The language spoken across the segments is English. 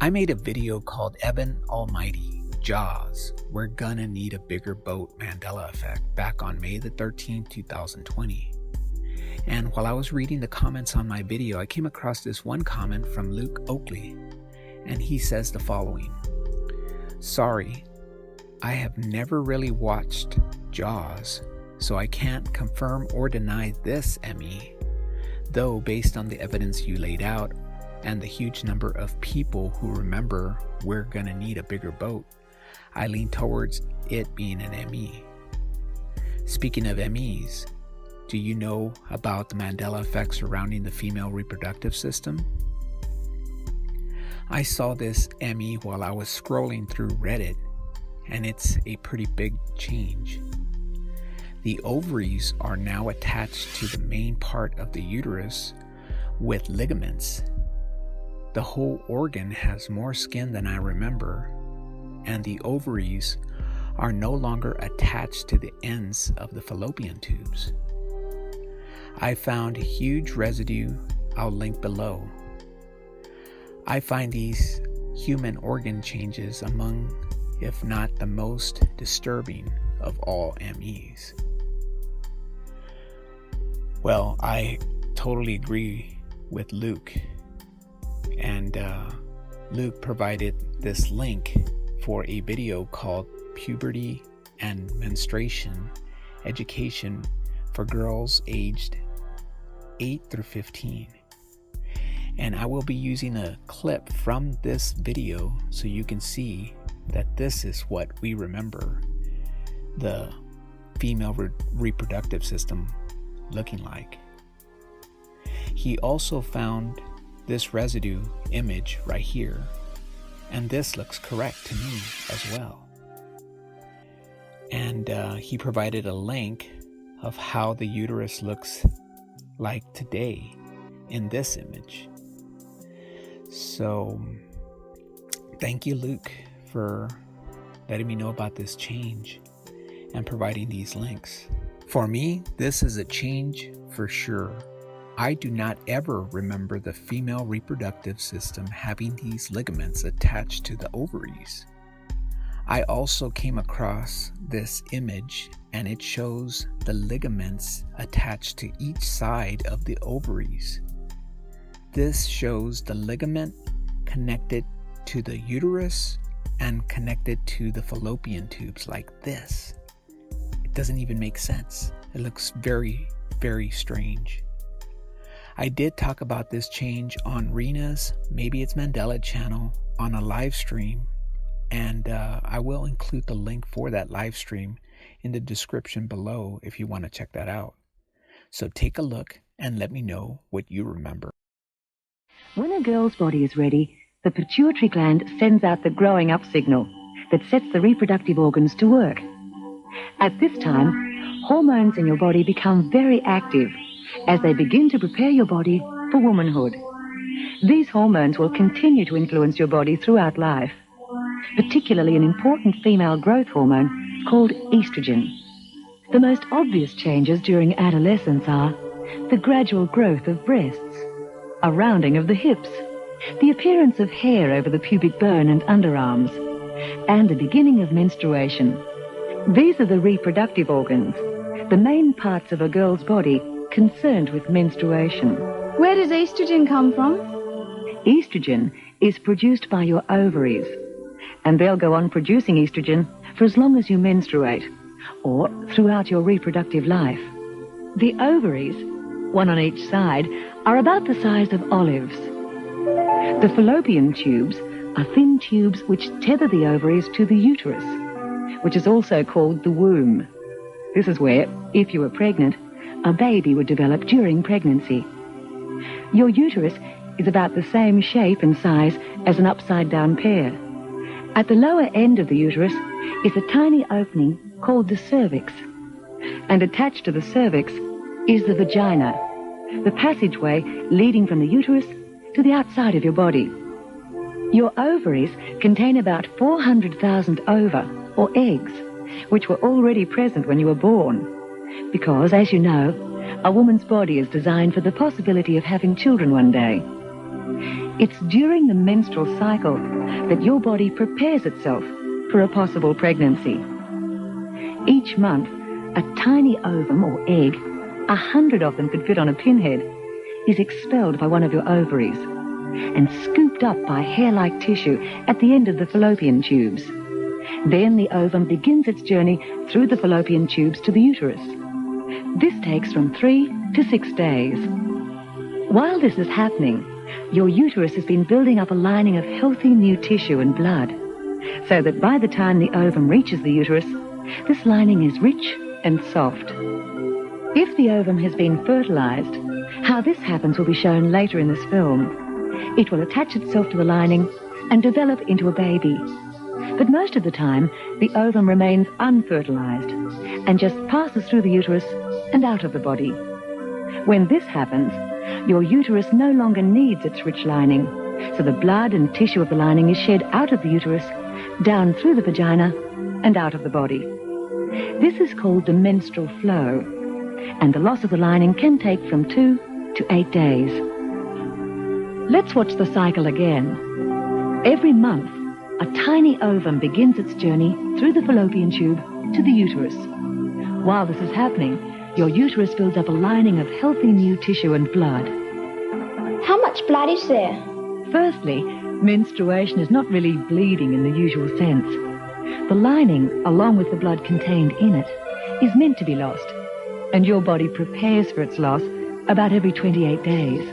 I made a video called Evan Almighty, Jaws, We're Gonna Need a Bigger Boat, Mandela Effect, back on May the 13th, 2020. And while I was reading the comments on my video, I came across this one comment from Luke Oakley, and he says the following: "Sorry, I have never really watched Jaws, so I can't confirm or deny this, Me, though based on the evidence you laid out, and the huge number of people who remember We're Gonna Need a Bigger Boat, I lean towards it being an ME. Speaking of MEs, do you know about the Mandela Effect surrounding the female reproductive system? I saw this ME while I was scrolling through Reddit, and it's a pretty big change. The ovaries are now attached to the main part of the uterus with ligaments. The whole organ has more skin than I remember, and the ovaries are no longer attached to the ends of the fallopian tubes. I found huge residue I'll link below. I find these human organ changes among, if not the most disturbing of all MEs." Well, I totally agree with Luke. And Luke provided this link for a video called Puberty and Menstruation Education for Girls Aged 8 through 15. And I will be using a clip from this video so you can see that this is what we remember the female reproductive system looking like. He also found this residue image right here, and this looks correct to me as well. And he provided a link of how the uterus looks like today in this image. So thank you, Luke, for letting me know about this change and providing these links. For me, this is a change for sure. I do not ever remember the female reproductive system having these ligaments attached to the ovaries. I also came across this image, and it shows the ligaments attached to each side of the ovaries. This shows the ligament connected to the uterus and connected to the fallopian tubes like this. It doesn't even make sense. It looks very, very strange. I did talk about this change on Rena's Maybe It's Mandela'd channel on a live stream, and I will include the link for that live stream in the description below if you want to check that out. So take a look and let me know what you remember. When a girl's body is ready, the pituitary gland sends out the growing up signal that sets the reproductive organs to work. At this time, hormones in your body become very active as they begin to prepare your body for womanhood. These hormones will continue to influence your body throughout life, particularly an important female growth hormone called estrogen. The most obvious changes during adolescence are the gradual growth of breasts, a rounding of the hips, the appearance of hair over the pubic bone and underarms, and the beginning of menstruation. These are the reproductive organs, the main parts of a girl's body concerned with menstruation. Where does estrogen come from? Estrogen is produced by your ovaries, and they'll go on producing estrogen for as long as you menstruate, or throughout your reproductive life. The ovaries, one on each side, are about the size of olives. The fallopian tubes are thin tubes which tether the ovaries to the uterus, which is also called the womb. This is where, if you were pregnant, a baby would develop during pregnancy. Your uterus is about the same shape and size as an upside-down pear. At the lower end of the uterus is a tiny opening called the cervix, and attached to the cervix is the vagina, the passageway leading from the uterus to the outside of your body. Your ovaries contain about 400,000 ova, or eggs, which were already present when you were born, because, as you know, a woman's body is designed for the possibility of having children one day. It's during the menstrual cycle that your body prepares itself for a possible pregnancy. Each month, a tiny ovum or egg, 100 of them could fit on a pinhead, is expelled by one of your ovaries and scooped up by hair-like tissue at the end of the fallopian tubes. Then the ovum begins its journey through the fallopian tubes to the uterus. This takes from 3 to 6 days. While this is happening, your uterus has been building up a lining of healthy new tissue and blood, so that by the time the ovum reaches the uterus, this lining is rich and soft. If the ovum has been fertilized, how this happens will be shown later in this film. It will attach itself to the lining and develop into a baby. But most of the time, the ovum remains unfertilized and just passes through the uterus and out of the body. When this happens, your uterus no longer needs its rich lining, so the blood and tissue of the lining is shed out of the uterus, down through the vagina, and out of the body. This is called the menstrual flow, and the loss of the lining can take from 2 to 8 days. Let's watch the cycle again. Every month, a tiny ovum begins its journey through the fallopian tube to the uterus. While this is happening, your uterus builds up a lining of healthy new tissue and blood. How much blood is there? Firstly, menstruation is not really bleeding in the usual sense. The lining, along with the blood contained in it, is meant to be lost, and your body prepares for its loss about every 28 days.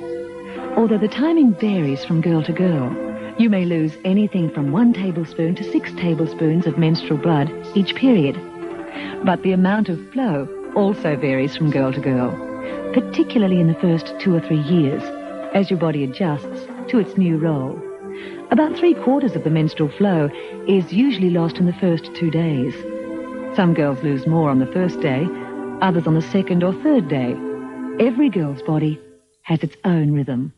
Although the timing varies from girl to girl, you may lose anything from 1 tablespoon to 6 tablespoons of menstrual blood each period. But the amount of flow also varies from girl to girl, particularly in the first 2 or 3 years, as your body adjusts to its new role. About 3/4 of the menstrual flow is usually lost in the first 2 days. Some girls lose more on the first day, others on the second or third day. Every girl's body has its own rhythm.